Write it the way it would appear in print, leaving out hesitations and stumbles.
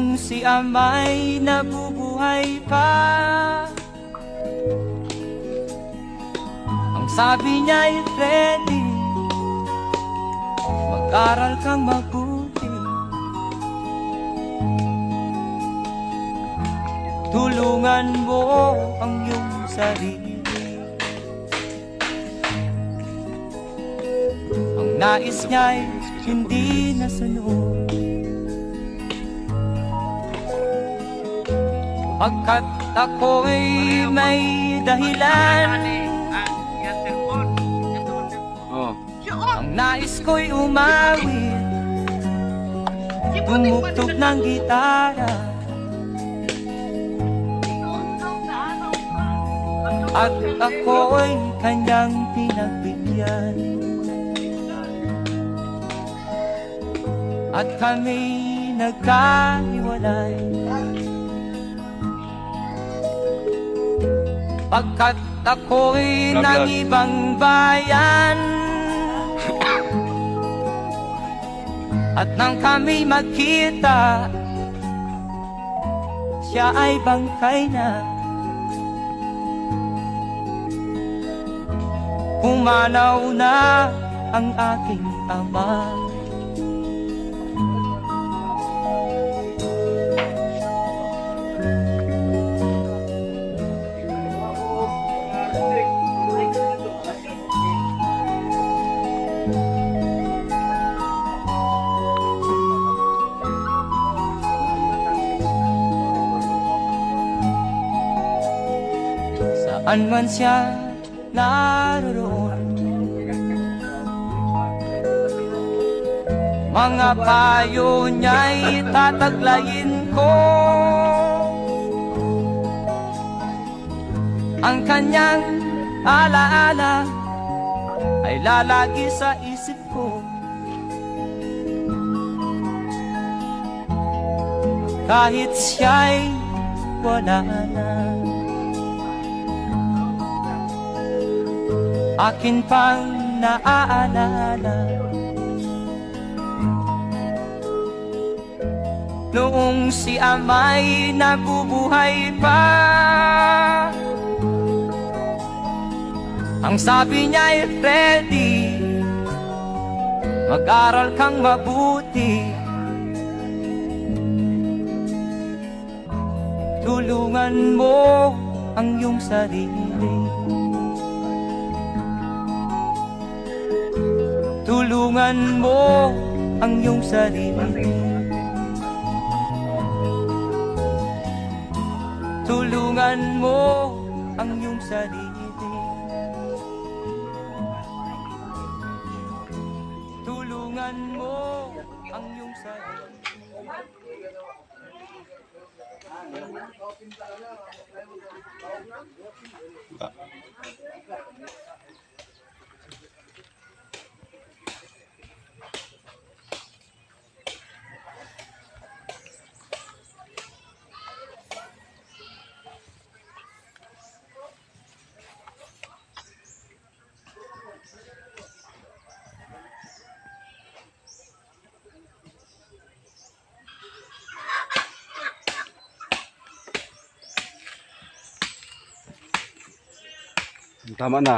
Noong si ama'y nabubuhay pa, ang sabi niya'y ready, mag-aral kang mabuti, tulungan mo ang iyong sarili. Ang nais niya'y hindi nasunod, pagkat ako'y may dahilan. Ang nais ko'y umawit, tumugtog ng gitara, at ako'y kanyang pinagbigyan. At kami nagkahiwalay, pagkat ako'y ng ibang bayan. At nang kami magkita, siya ay bangkay na. Pumanaw na ang aking ama. Saan man siya naroon, mga payo niya'y tataglayin ko. Ang kanyang alaala ay lalagi sa isip ko, kahit siya'y wala na. Akin pang naaalala noong si ama'y nabubuhay pa, ang sabi niya'y ready, mag-aral kang mabuti, tulungan mo ang iyong sarili. Tulungan mo ang iyong sarili. Tulungan mo ang iyong sarili. Tulungan mo ang iyong sarili. Tama na.